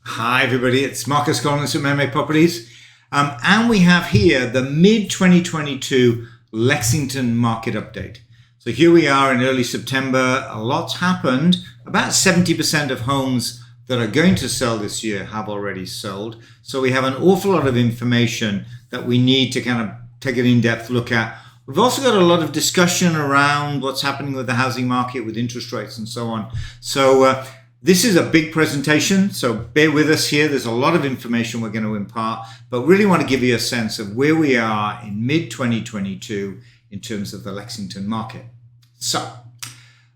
Hi everybody, it's Marcus Collins from MMA Properties. And we have here the mid-2022 Lexington market update. So here we are in early September. A lot's happened. About 70% of homes that are going to sell this year have already sold. So we have an awful lot of information that we need to kind of take an in-depth look at. We've also got a lot of discussion around what's happening with the housing market, with interest rates and so on. So this is a big presentation, so bear with us here. There's a lot of information we're going to impart, but really want to give you a sense of where we are in mid-2022 in terms of the Lexington market. So,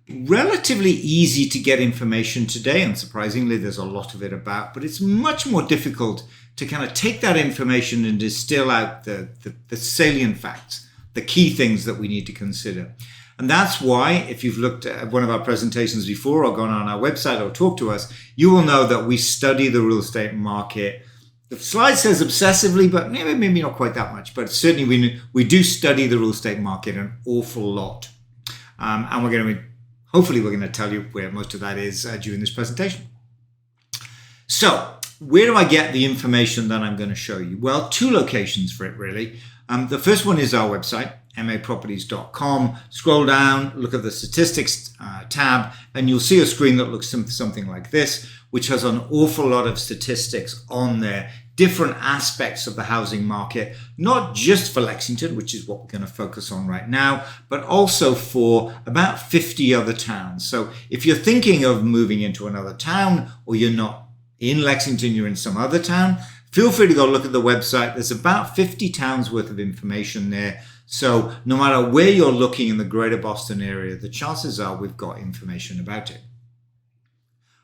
relatively easy to get information today, and surprisingly there's a lot of it about, but it's much more difficult to kind of take that information and distill out the salient facts, the key things that we need to consider. And that's why, if you've looked at one of our presentations before or gone on our website or talked to us, you will know that we study the real estate market. The slide says obsessively, but maybe not quite that much. But certainly we do study the real estate market an awful lot. And hopefully we're going to tell you where most of that is during this presentation. So where do I get the information that I'm going to show you? Well, two locations for it, really. The first one is our website, maproperties.com. Scroll down, look at the statistics tab, and you'll see a screen that looks something like this, which has an awful lot of statistics on there, different aspects of the housing market, not just for Lexington, which is what we're going to focus on right now, but also for about 50 other towns. So if you're thinking of moving into another town, or you're not in Lexington, you're in some other town, feel free to go look at the website. There's about 50 towns worth of information there. So no matter where you're looking in the greater Boston area, the chances are we've got information about it.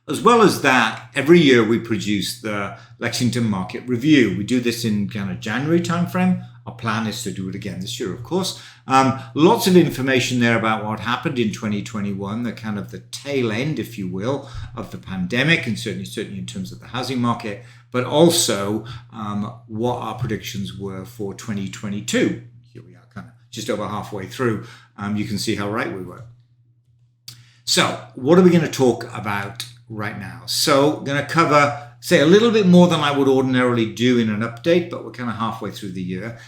As well as that, every year we produce the Lexington Market Review. We do this in kind of January timeframe. Our plan is to do it again this year, of course. Lots of information there about what happened in 2021, the kind of the tail end, if you will, of the pandemic, and certainly in terms of the housing market, but also what our predictions were for 2022. Here we are, kind of just over halfway through. You can see how right we were. So what are we going to talk about right now? So I'm going to cover, say, a little bit more than I would ordinarily do in an update, but we're kind of halfway through the year.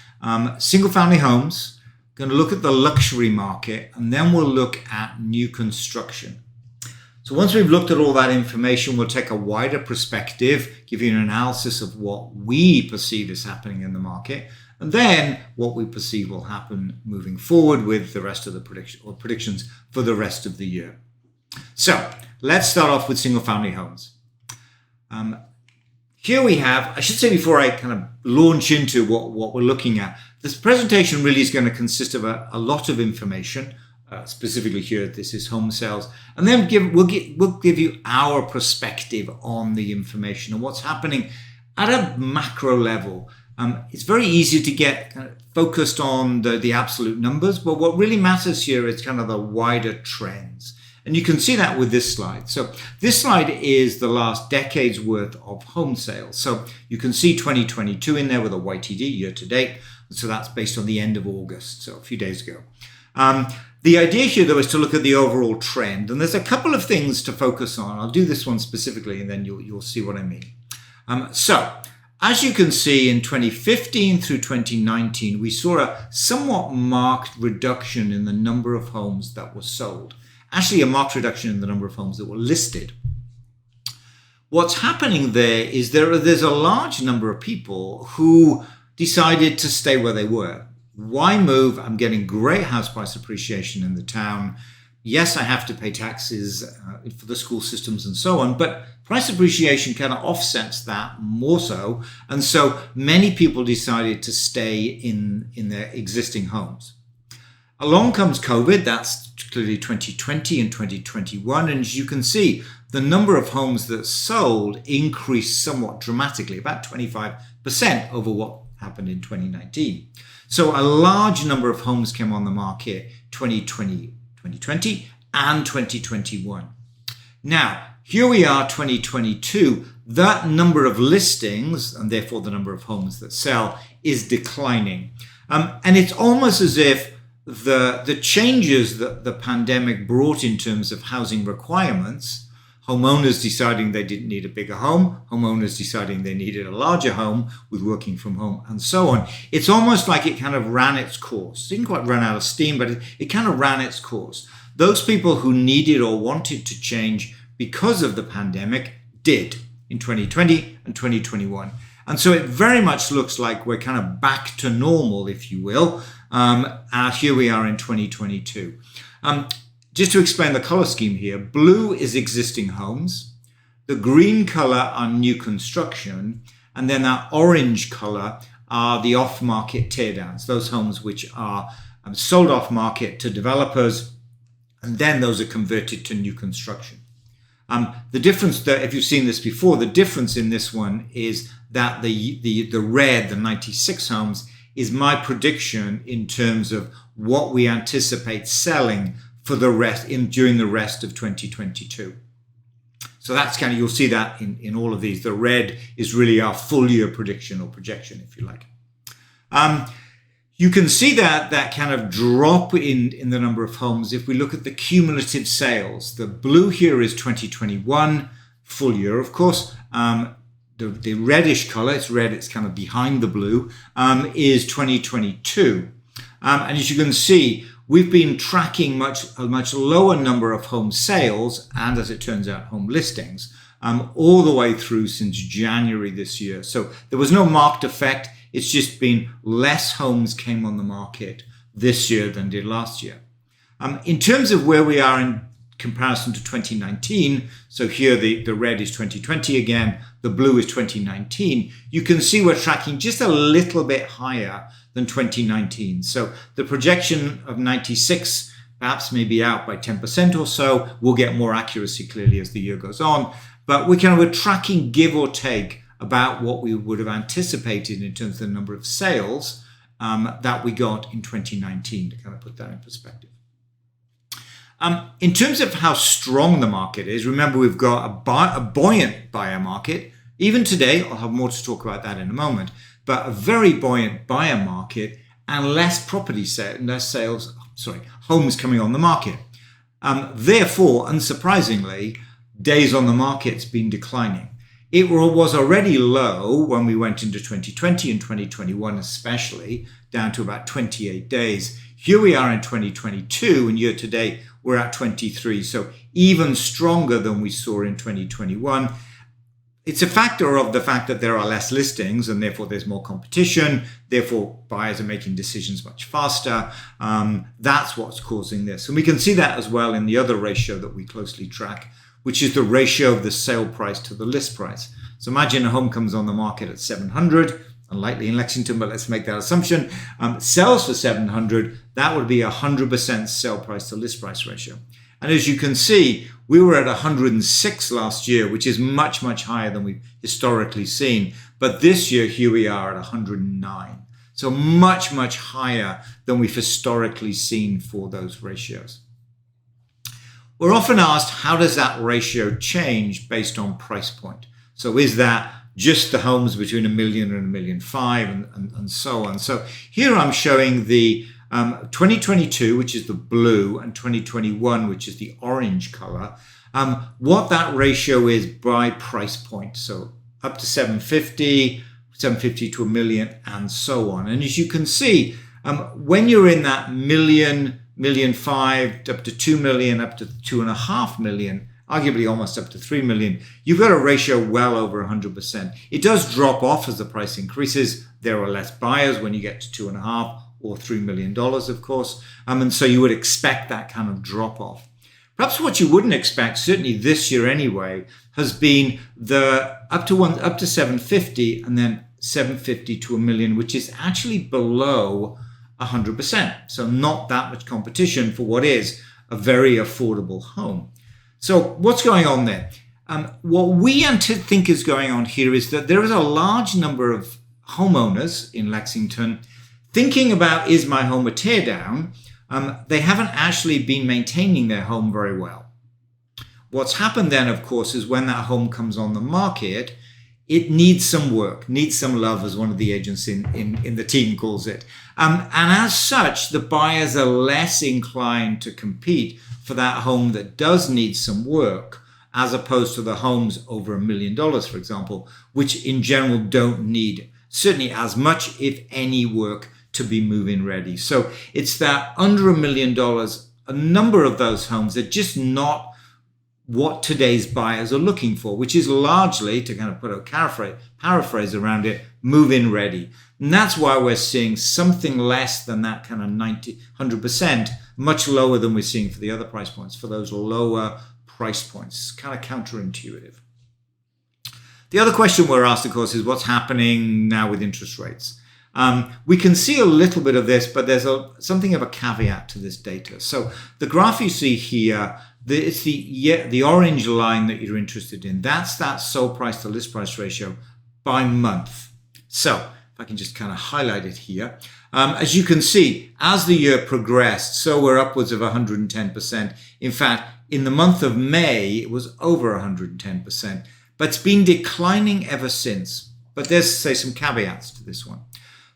Single family homes, going to look at the luxury market, and then we'll look at new construction. So once we've looked at all that information, we'll take a wider perspective, give you an analysis of what we perceive is happening in the market, and then what we perceive will happen moving forward with the rest of the predictions for the rest of the year. So let's start off with single family homes. Here we have, I should say before I kind of launch into what we're looking at, this presentation really is going to consist of a lot of information. Specifically here, this is home sales, and then we'll give you our perspective on the information and what's happening at a macro level. It's very easy to get kind of focused on the absolute numbers, but what really matters here is kind of the wider trends. And you can see that with this slide. So this slide is the last decade's worth of home sales. So you can see 2022 in there with a YTD, year to date. So that's based on the end of August, so a few days ago. The idea here, though, is to look at the overall trend. And there's a couple of things to focus on. I'll do this one specifically, and then you'll see what I mean. So as you can see, in 2015 through 2019, we saw a somewhat marked reduction in the number of homes that were sold. Actually, a marked reduction in the number of homes that were listed. What's happening there is there's a large number of people who decided to stay where they were. Why move? I'm getting great house price appreciation in the town. Yes, I have to pay taxes for the school systems and so on, but price appreciation kind of offsets that more so. And so many people decided to stay in their existing homes. Along comes COVID, that's clearly 2020 and 2021. And as you can see, the number of homes that sold increased somewhat dramatically, about 25% over what happened in 2019. So a large number of homes came on the market 2020 and 2021. Now, here we are, 2022. That number of listings, and therefore the number of homes that sell, is declining. And it's almost as if the changes that the pandemic brought in terms of housing requirements homeowners deciding they didn't need a bigger home, homeowners deciding they needed a larger home with working from home, and so on. It's almost like it kind of ran its course. It didn't quite run out of steam, but it kind of ran its course. Those people who needed or wanted to change because of the pandemic did in 2020 and 2021. And so it very much looks like we're kind of back to normal, if you will. Here we are in 2022. Just to explain the color scheme here, blue is existing homes. The green color are new construction. And then that orange color are the off-market teardowns, those homes which are sold off-market to developers, and then those are converted to new construction. The difference, that if you've seen this before, the difference in this one is that the red, the 96 homes, is my prediction in terms of what we anticipate selling for the rest during the rest of 2022. So that's kind of, you'll see that in all of these. The red is really our full year prediction or projection, if you like. You can see that kind of drop in the number of homes if we look at the cumulative sales. The blue here is 2021, full year, of course. The reddish color, it's red, it's kind of behind the blue, is 2022. And as you can see, we've been tracking a much lower number of home sales and, as it turns out, home listings all the way through since January this year. So there was no marked effect. It's just been less homes came on the market this year than did last year. In terms of where we are in comparison to 2019, so here the red is 2020 again, the blue is 2019, you can see we're tracking just a little bit higher than 2019. So the projection of 96 perhaps may be out by 10% or so. We'll get more accuracy clearly as the year goes on, but we're tracking, give or take, about what we would have anticipated in terms of the number of sales that we got in 2019, to kind of put that in perspective. In terms of how strong the market is, remember we've got a buoyant buyer market. Even today, I'll have more to talk about that in a moment, but a very buoyant buyer market and less homes coming on the market. Therefore, unsurprisingly, days on the market's been declining. It was already low when we went into 2020 and 2021 especially, down to about 28 days. Here we are in 2022, and year to date, we're at 23. So even stronger than we saw in 2021. It's a factor of the fact that there are less listings and therefore there's more competition. Therefore, buyers are making decisions much faster. That's what's causing this. And we can see that as well in the other ratio that we closely track, which is the ratio of the sale price to the list price. So imagine a home comes on the market at 700, unlikely in Lexington, but let's make that assumption, sells for 700, that would be 100% sale price to list price ratio. And as you can see, we were at 106 last year, which is much, much higher than we've historically seen. But this year, here we are at 109. So much, much higher than we've historically seen for those ratios. We're often asked, how does that ratio change based on price point? So is that just the homes between $1 million and $1.5 million and so on? So here I'm showing the 2022, which is the blue, and 2021, which is the orange color, what that ratio is by price point. So up to 750 to $1 million, and so on. And as you can see, when you're in that $1.5 million, up to 2 million, up to 2.5 million, arguably almost up to 3 million, you've got a ratio well over 100%. It does drop off as the price increases. There are less buyers when you get to 2.5 or $3 million, of course. And so you would expect that kind of drop off. Perhaps what you wouldn't expect, certainly this year anyway, has been the up to 750 and then 750 to $1 million, which is actually below 100%. So not that much competition for what is a very affordable home. So what's going on there? What we think is going on here is that there is a large number of homeowners in Lexington thinking about, is my home a teardown? They haven't actually been maintaining their home very well. What's happened then, of course, is when that home comes on the market, it needs some work, needs some love, as one of the agents in the team calls it. And as such, the buyers are less inclined to compete for that home that does need some work as opposed to the homes over $1 million, for example, which in general don't need certainly as much, if any, work to be move-in ready. So it's that under $1 million, a number of those homes are just not what today's buyers are looking for, which is largely, to kind of put a paraphrase around it, move-in ready. And that's why we're seeing something less than that kind of 100%, much lower than we're seeing for the other price points, for those lower price points. It's kind of counterintuitive. The other question we're asked, of course, is what's happening now with interest rates? We can see a little bit of this, but there's something of a caveat to this data. So the graph you see here, it's the orange line that you're interested in. That's that sold price to list price ratio by month. So if I can just kind of highlight it here. As you can see, as the year progressed, so we're upwards of 110%. In fact, in the month of May, it was over 110%, but it's been declining ever since. But there's, say, some caveats to this one.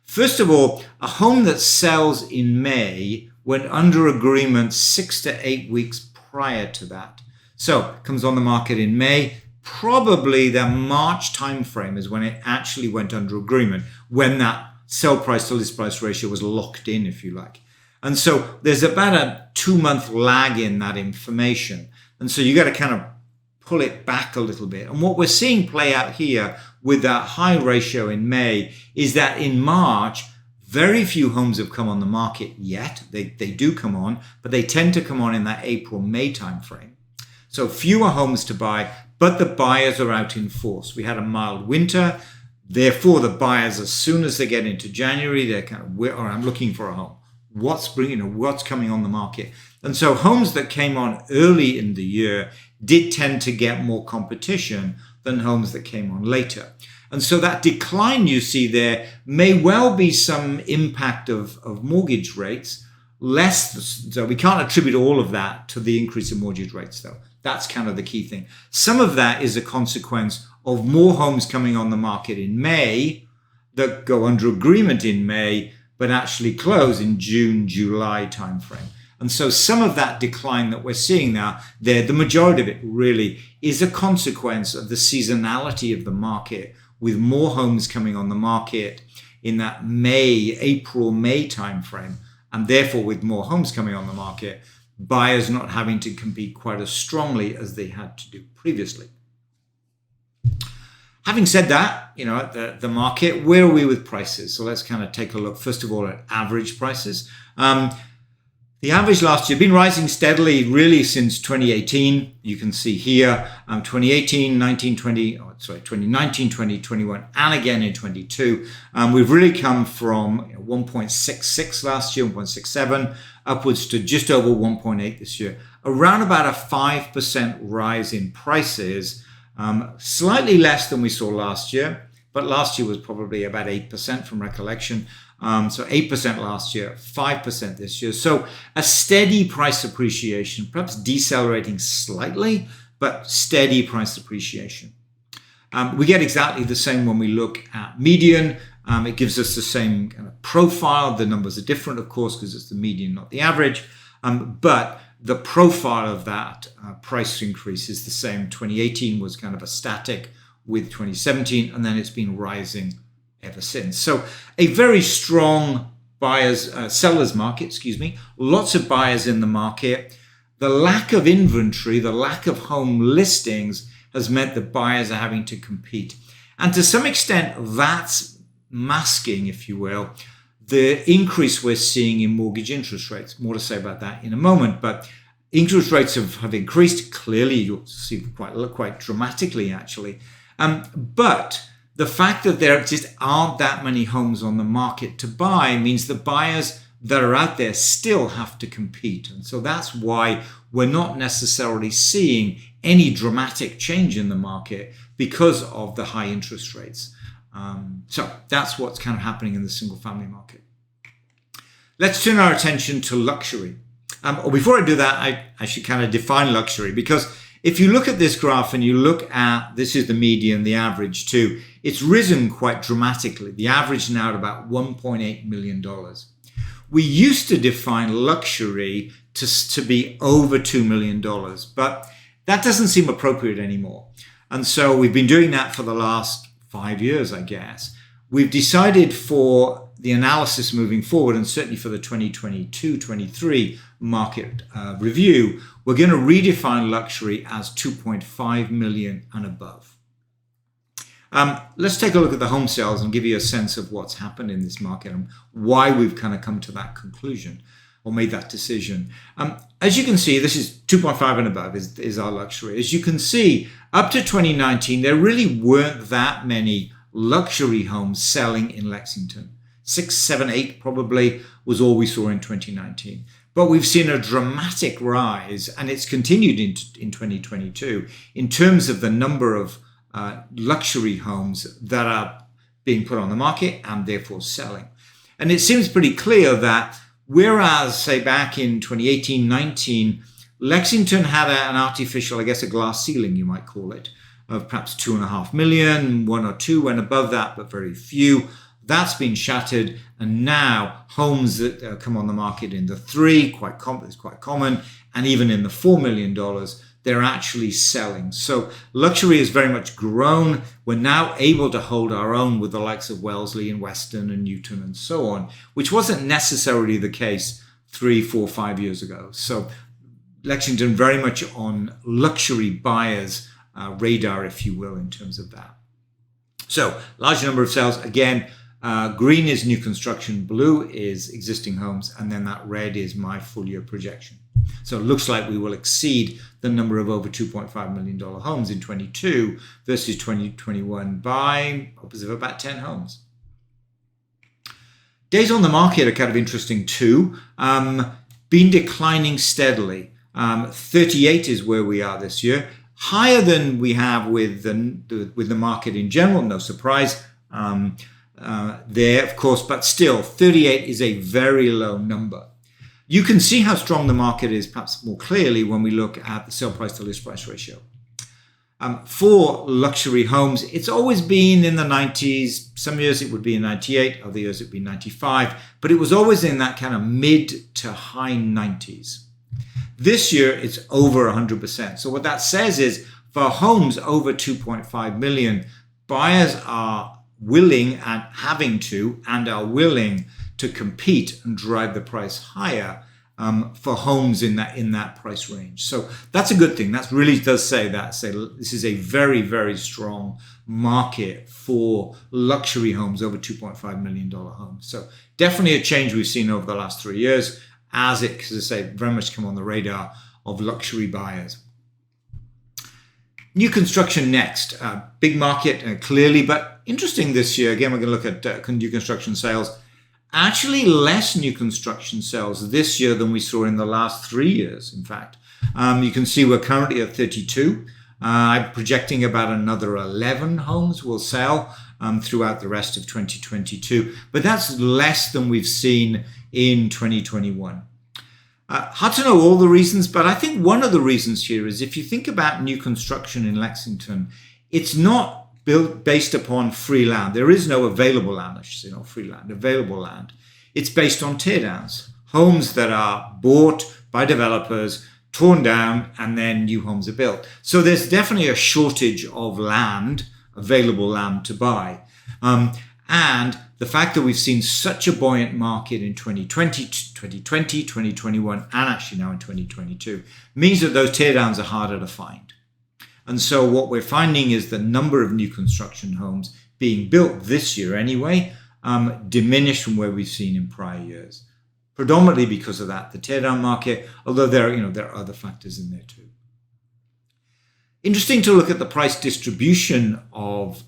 First of all, a home that sells in May went under agreement 6 to 8 weeks prior to that. So it comes on the market in May. Probably the March timeframe is when it actually went under agreement, when that sell price to list price ratio was locked in, if you like. And so there's about a 2-month lag in that information. And so you got to kind of pull it back a little bit. And what we're seeing play out here with that high ratio in May is that in March, very few homes have come on the market yet. They do come on, but they tend to come on in that April-May timeframe. So fewer homes to buy, but the buyers are out in force. We had a mild winter. Therefore, the buyers, as soon as they get into January, they're kind of, I'm looking for a home. What's coming on the market? And so homes that came on early in the year did tend to get more competition than homes that came on later. And so that decline you see there may well be some impact of mortgage rates, so we can't attribute all of that to the increase in mortgage rates, though. That's kind of the key thing. Some of that is a consequence of more homes coming on the market in May that go under agreement in May, but actually close in June, July timeframe. And so some of that decline that we're seeing now, the majority of it really is a consequence of the seasonality of the market, with more homes coming on the market in that April-May timeframe, and therefore with more homes coming on the market, buyers not having to compete quite as strongly as they had to do previously. Having said that, the market, where are we with prices? So let's kind of take a look, first of all, at average prices. The average last year been rising steadily really since 2018. You can see here 2018, 2019, 2021, and again in 22. We've really come from 1.66 last year, 1.67, upwards to just over 1.8 this year. Around about a 5% rise in prices, slightly less than we saw last year, but last year was probably about 8% from recollection. So 8% last year, 5% this year. So a steady price appreciation, perhaps decelerating slightly, but steady price appreciation. We get exactly the same when we look at median. It gives us the same kind of profile. The numbers are different, of course, because it's the median, not the average. But the profile of that price increase is the same. 2018 was kind of a static with 2017, and then it's been rising ever since. So a very strong sellers market, lots of buyers in the market. The lack of inventory, the lack of home listings has meant that buyers are having to compete. And to some extent, that's masking, if you will, the increase we're seeing in mortgage interest rates. More to say about that in a moment, but interest rates have increased. Clearly, you'll see quite dramatically, actually. But the fact that there just aren't that many homes on the market to buy means the buyers that are out there still have to compete. And so that's why we're not necessarily seeing any dramatic change in the market because of the high interest rates. So that's what's kind of happening in the single family market. Let's turn our attention to luxury. Before I do that, I should kind of define luxury, because if you look at this graph and you look at, this is the median, the average too, it's risen quite dramatically. The average now at about $1.8 million. We used to define luxury to be over $2 million, but That doesn't seem appropriate anymore. And so we've been doing that for the last 5 years, I guess. We've decided for the analysis moving forward, and certainly for the 2022-23 market review, we're going to redefine luxury as 2.5 million and above. Let's take a look at the home sales and give you a sense of what's happened in this market and why we've kind of come to that conclusion or made that decision. As you can see, this is 2.5 and above is our luxury. As you can see, up to 2019, there really weren't that many luxury homes selling in Lexington. 6, 7, 8 probably was all we saw in 2019. But we've seen a dramatic rise, and it's continued in 2022, in terms of the number of luxury homes that are being put on the market and therefore selling. And it seems pretty clear that whereas, say, back in 2018-19, Lexington had an artificial, I guess, a glass ceiling, you might call it, of perhaps 2.5 million, 1 or 2 went above that, but very few. That's been shattered, and now homes that come on the market in the 3, is quite common, and even in the $4 million, they're actually selling. So luxury has very much grown. We're now able to hold our own with the likes of Wellesley and Weston and Newton and so on, which wasn't necessarily the case 3, 4, 5 years ago. So Lexington very much on luxury buyers' radar, if you will, in terms of that. So large number of sales. Again, green is new construction, blue is existing homes, and then that red is my full year projection. So it looks like we will exceed the number of over $2.5 million homes in 22 versus 2021 by opposite of about 10 homes. Days on the market are kind of interesting too. Been declining steadily. 38 is where we are this year. Higher than we have with the market in general, no surprise there, of course, but still 38 is a very low number. You can see how strong the market is perhaps more clearly when we look at the sale price to list price ratio. For luxury homes, it's always been in the 90s. Some years it would be in 98, other years it'd be 95, but it was always in that kind of mid to high 90s. This year it's over 100%. So what that says is for homes over 2.5 million, buyers are willing and having to and are willing to compete and drive the price higher for homes in that price range. So that's a good thing. That really does say this is a very, very strong market for luxury homes, over $2.5 million homes. So definitely a change we've seen over the last 3 years as it, as I say, very much come on the radar of luxury buyers. New construction next. Big market, clearly, but interesting this year. Again, we're going to look at new construction sales. Actually, less new construction sales this year than we saw in the last 3 years, in fact. You can see we're currently at 32. I'm projecting about another 11 homes will sell throughout the rest of 2022. But that's less than we've seen in 2021. Hard to know all the reasons, but I think one of the reasons here is if you think about new construction in Lexington, it's not built based upon free land. There is no available land, I should say, not free land, available land. It's based on teardowns, homes that are bought by developers, torn down, and then new homes are built. So there's definitely a shortage of land, available land to buy. And the fact that we've seen such a buoyant market in 2020, 2021, and actually now in 2022 means that those teardowns are harder to find. And so what we're finding is the number of new construction homes being built this year anyway, diminished from where we've seen in prior years. Predominantly because of that, the teardown market, although there are other factors in there too. Interesting to look at the price distribution of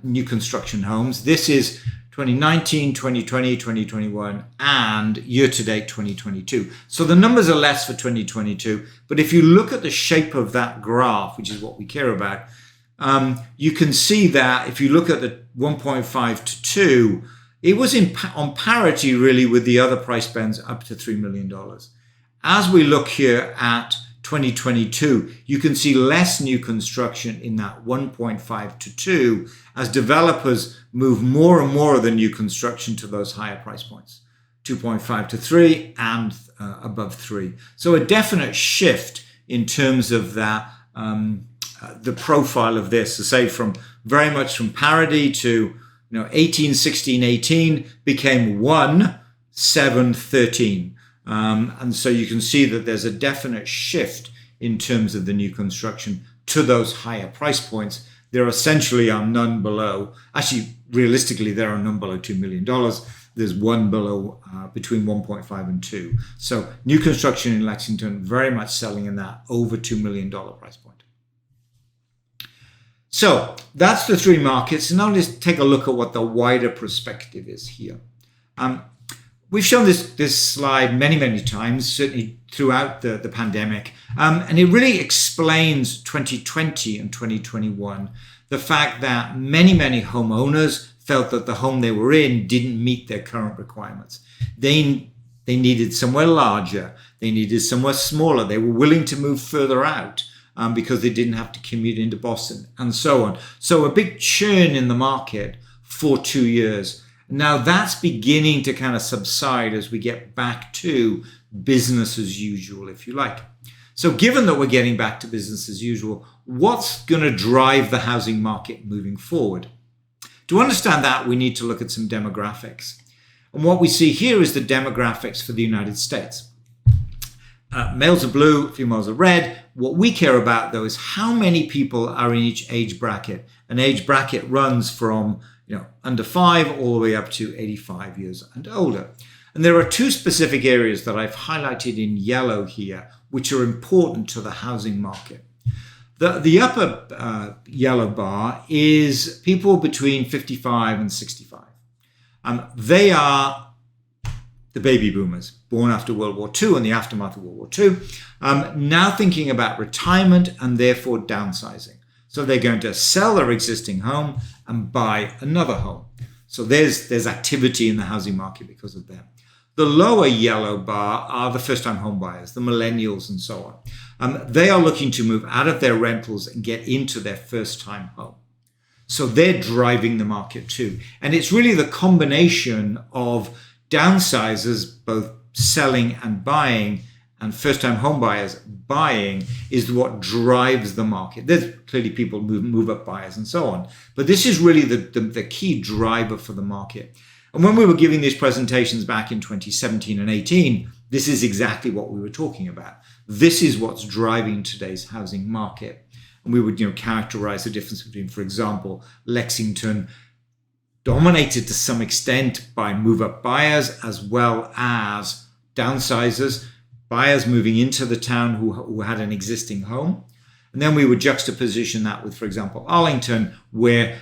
new construction homes. This is 2019, 2020, 2021, and year-to-date 2022. So the numbers are less for 2022, but if you look at the shape of that graph, which is what we care about, you can see that if you look at the 1.5 to 2, it was on parity really with the other price bands up to $3 million. As we look here at 2022, you can see less new construction in that 1.5 to 2 as developers move more and more of the new construction to those higher price points, 2.5 to 3 and above 3. So a definite shift in terms of that the profile of this. So say from very much from parity to 18, 16, 18 became 1, 7, 13. And so you can see that there's a definite shift in terms of the new construction to those higher price points. There essentially are none below. Actually, realistically, there are none below $2 million. There's one below between 1.5 and 2. So new construction in Lexington very much selling in that over $2 million price point. So that's the three markets. And now let's take a look at what the wider perspective is here. We've shown this slide many times, certainly throughout the pandemic. And it really explains 2020 and 2021, the fact that many homeowners felt that the home they were in didn't meet their current requirements. They needed somewhere larger. They needed somewhere smaller. They were willing to move further out because they didn't have to commute into Boston and so on. So a big churn in the market for 2 years. Now that's beginning to kind of subside as we get back to business as usual, if you like. So given that we're getting back to business as usual, what's going to drive the housing market moving forward? To understand that, we need to look at some demographics. And what we see here is the demographics for the United States. Males are blue, females are red. What we care about, though, is how many people are in each age bracket. An age bracket runs from under 5 all the way up to 85 years and older. And there are two specific areas that I've highlighted in yellow here, which are important to the housing market. The upper yellow bar is people between 55 and 65. They are the baby boomers, born after World War II and the aftermath of World War II, now thinking about retirement and therefore downsizing. So they're going to sell their existing home and buy another home. So there's activity in the housing market because of that. The lower yellow bar are the first-time home buyers, the millennials and so on. They are looking to move out of their rentals and get into their first-time home. So they're driving the market too. And it's really the combination of downsizers, both selling and buying, and first-time home buyers buying is what drives the market. There's clearly people move up buyers and so on. But this is really the key driver for the market. And when we were giving these presentations back in 2017 and 18, this is exactly what we were talking about. This is what's driving today's housing market. And we would characterize the difference between, for example, Lexington dominated to some extent by move-up buyers as well as downsizers, buyers moving into the town who had an existing home. And then we would juxtaposition that with, for example, Arlington, where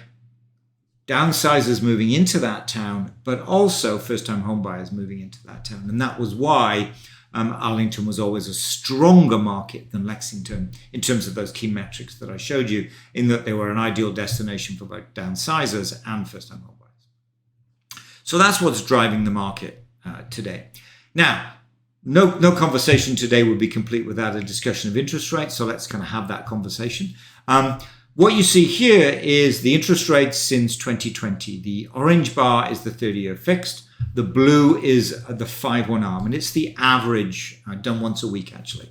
downsizers moving into that town, but also first-time home buyers moving into that town. And that was why Arlington was always a stronger market than Lexington in terms of those key metrics that I showed you, in that they were an ideal destination for both downsizers and first-time home buyers. So that's what's driving the market today. Now, no conversation today would be complete without a discussion of interest rates. So let's kind of have that conversation. What you see here is the interest rates since 2020. The orange bar is the 30-year fixed. The blue is the 5-1 arm, and it's the average done once a week, actually.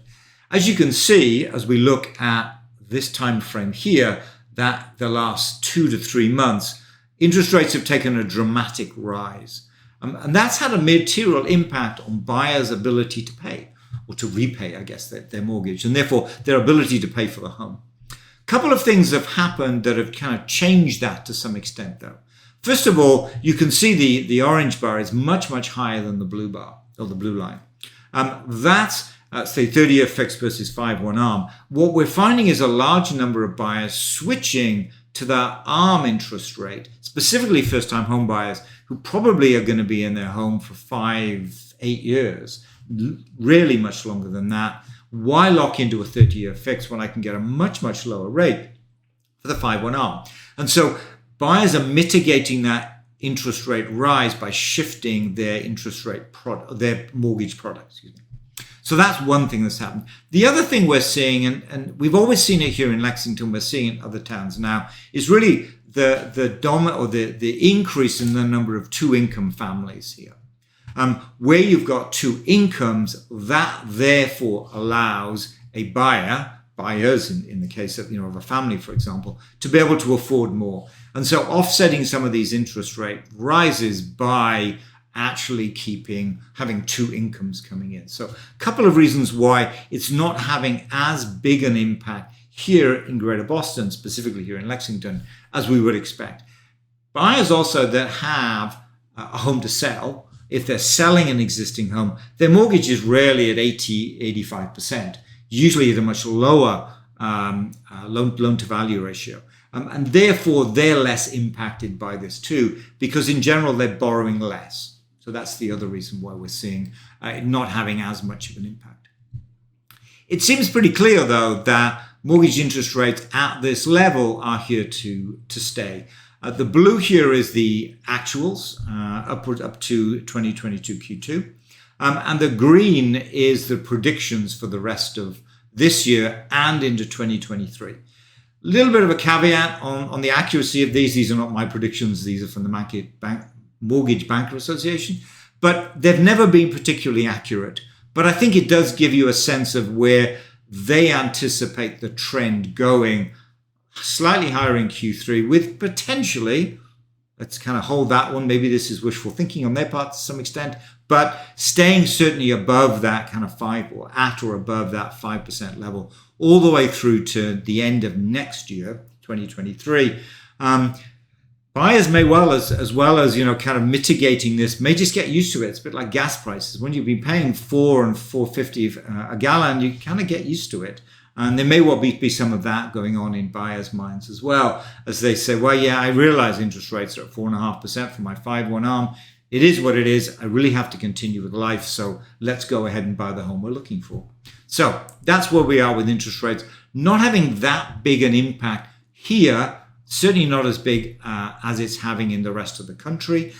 As you can see, as we look at this time frame here, that the last 2 to 3 months, interest rates have taken a dramatic rise. And that's had a material impact on buyers' ability to pay, or to repay, I guess, their mortgage, and therefore their ability to pay for the home. A couple of things have happened that have kind of changed that to some extent, though. First of all, you can see the orange bar is much higher than the blue bar, or the blue line. That's, say, 30-year fixed versus 5-1 arm. What we're finding is a large number of buyers switching to that arm interest rate, specifically first-time home buyers who probably are going to be in their home for 5-8 years, really much longer than that. Why lock into a 30-year fix when I can get a much lower rate for the 5-1 arm? And so buyers are mitigating that interest rate rise by shifting their interest rate their mortgage product. So that's one thing that's happened. The other thing we're seeing, and we've always seen it here in Lexington, we're seeing it in other towns now, is really the increase in the number of two-income families here. Where you've got two incomes, that therefore allows a buyer buyers, in the case of, of a family, for example, to be able to afford more. And so offsetting some of these interest rate rises by actually having two incomes coming in. So a couple of reasons why it's not having as big an impact here in Greater Boston, specifically here in Lexington, as we would expect. Buyers also that have a home to sell, if they're selling an existing home, their mortgage is rarely at 85%, usually at a much lower loan to value ratio. And therefore, they're less impacted by this too, because in general, they're borrowing less. So that's the other reason why we're seeing it not having as much of an impact. It seems pretty clear, though, that mortgage interest rates at this level are here to stay. The blue here is the actuals up to 2022 Q2. And the green is the predictions for the rest of this year and into 2023. A little bit of a caveat on the accuracy of these. These are not my predictions. These are from the Mortgage Banker Association. But they've never been particularly accurate. But I think it does give you a sense of where they anticipate the trend going slightly higher in Q3 with potentially, let's kind of hold that one. Maybe this is wishful thinking on their part to some extent, but staying certainly above that kind of 5 or at or above that 5% level all the way through to the end of next year, 2023. Buyers may as well as kind of mitigating this, may just get used to it. It's a bit like gas prices. When you've been paying $4 and $4.50 a gallon, you kind of get used to it. And there may well be some of that going on in buyers' minds as well, as they say, well, yeah, I realize interest rates are at 4.5% for my 5-1 ARM. It is what it is. I really have to continue with life. So let's go ahead and buy the home we're looking for. So that's where we are with interest rates. Not having that big an impact here, certainly not as big as it's having in the rest of the country.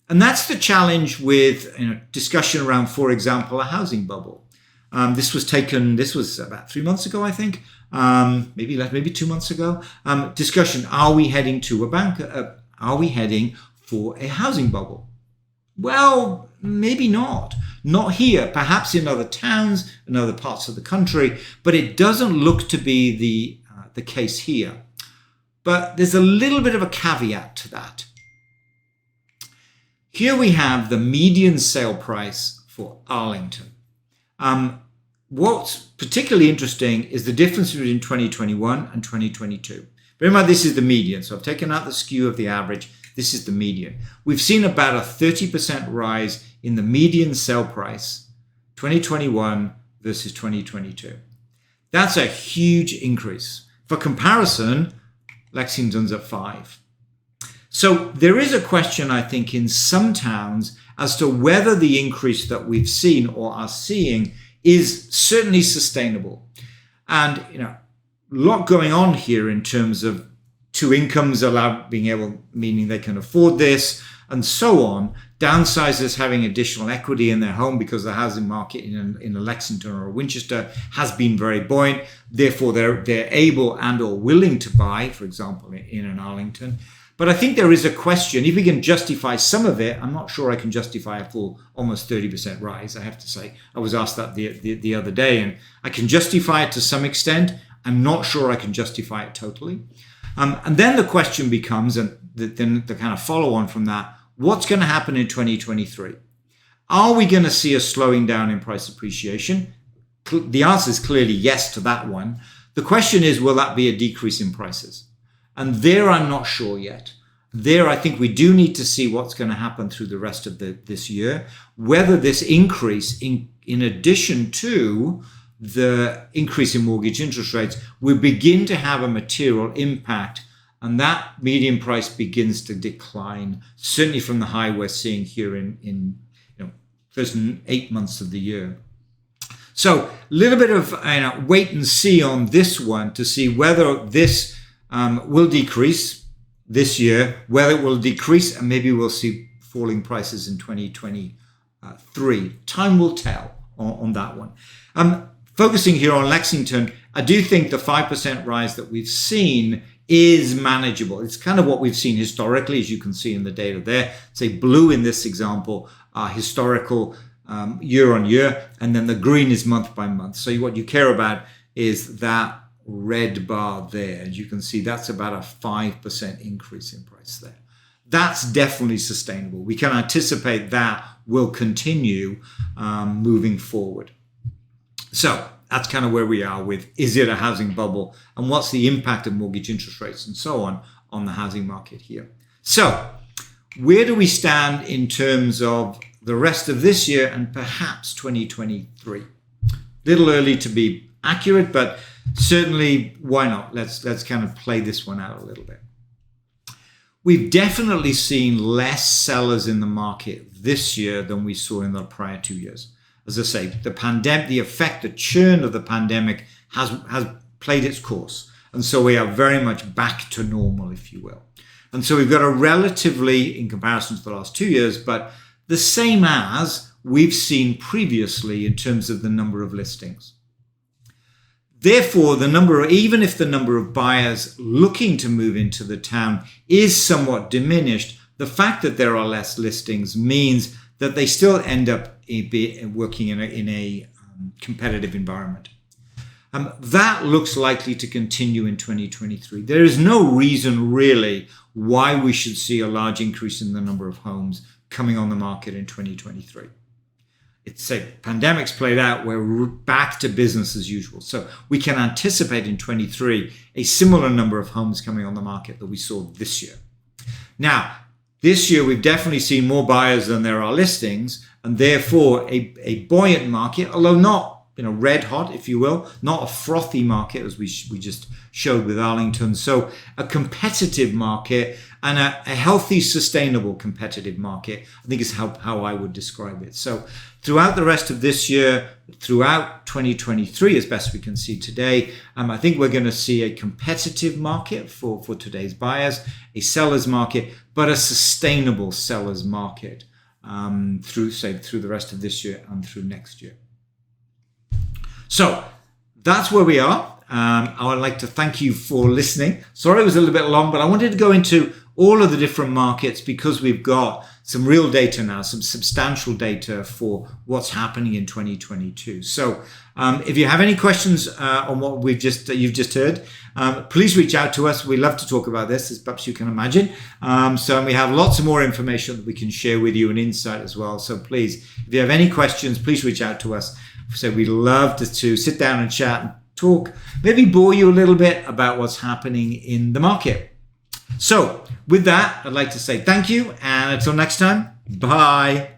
And that's the challenge with discussion around, for example, a housing bubble. This was about 3 months ago, I think, maybe 2 months ago. Discussion, are we heading for a housing bubble? Well, maybe not. Not here, perhaps in other towns and other parts of the country, but it doesn't look to be the case here. But there's a little bit of a caveat to that. Here we have the median sale price for Arlington. What's particularly interesting is the difference between 2021 and 2022. Bear in mind, this is the median. So I've taken out the skew of the average. This is the median. We've seen about a 30% rise in the median sale price, 2021 versus 2022. That's a huge increase. For comparison, Lexington's at 5. So there is a question, I think, in some towns as to whether the increase that we've seen or are seeing is certainly sustainable. And, a lot going on here in terms of two incomes meaning they can afford this, and so on. Downsizers having additional equity in their home because the housing market in a Lexington or a Winchester has been very buoyant. Therefore, they're able and or willing to buy, for example, in an Arlington. But I think there is a question, if we can justify some of it, I'm not sure I can justify a full almost 30% rise, I have to say. I was asked that the other day, and I can justify it to some extent. I'm not sure I can justify it totally. And then the question becomes, and then the kind of follow on from that, what's going to happen in 2023? Are we going to see a slowing down in price appreciation? The answer is clearly yes to that one. The question is, will that be a decrease in prices? And there I'm not sure yet. There I think we do need to see what's going to happen through the rest of this year, whether this increase in addition to the increase in mortgage interest rates will begin to have a material impact, and that median price begins to decline, certainly from the high we're seeing here in first 8 months of the year. So a little bit of wait and see on this one to see whether this will decrease this year, whether it will decrease, and maybe we'll see falling prices in 2023. Time will tell on that one. Focusing here on Lexington, I do think the 5% rise that we've seen is manageable. It's kind of what we've seen historically, as you can see in the data there. Say blue in this example are historical year on year, and then the green is month by month. So what you care about is that red bar there. As you can see, that's about a 5% increase in price there. That's definitely sustainable. We can anticipate that will continue moving forward. So that's kind of where we are with, is it a housing bubble, and what's the impact of mortgage interest rates and so on the housing market here. So where do we stand in terms of the rest of this year and perhaps 2023? Little early to be accurate, but certainly why not? Let's kind of play this one out a little bit. We've definitely seen less sellers in the market this year than we saw in the prior 2 years. As I say, the pandemic, the effect, the churn of the pandemic has played its course. And so we are very much back to normal, if you will. And so we've got a relatively, in comparison to the last 2 years, but the same as we've seen previously in terms of the number of listings. Therefore, even if the number of buyers looking to move into the town is somewhat diminished, the fact that there are less listings means that they still end up working in a competitive environment. That looks likely to continue in 2023. There is no reason really why we should see a large increase in the number of homes coming on the market in 2023. It's a pandemic's played out, we're back to business as usual. So we can anticipate in 23 a similar number of homes coming on the market that we saw this year. Now, this year we've definitely seen more buyers than there are listings, and therefore a buoyant market, although not red hot, if you will, not a frothy market as we just showed with Arlington. So a competitive market and a healthy, sustainable competitive market, I think is how I would describe it. So throughout the rest of this year, throughout 2023, as best we can see today, I think we're going to see a competitive market for today's buyers, a seller's market, but a sustainable seller's market through the rest of this year and through next year. So that's where we are. I would like to thank you for listening. Sorry it was a little bit long, but I wanted to go into all of the different markets because we've got some real data now, some substantial data for what's happening in 2022. So if you have any questions on what you've just heard, please reach out to us. We love to talk about this, as perhaps you can imagine. So we have lots of more information that we can share with you and insight as well. So please, if you have any questions, please reach out to us. So we'd love to sit down and chat and talk, maybe bore you a little bit about what's happening in the market. So with that, I'd like to say thank you, and until next time, bye.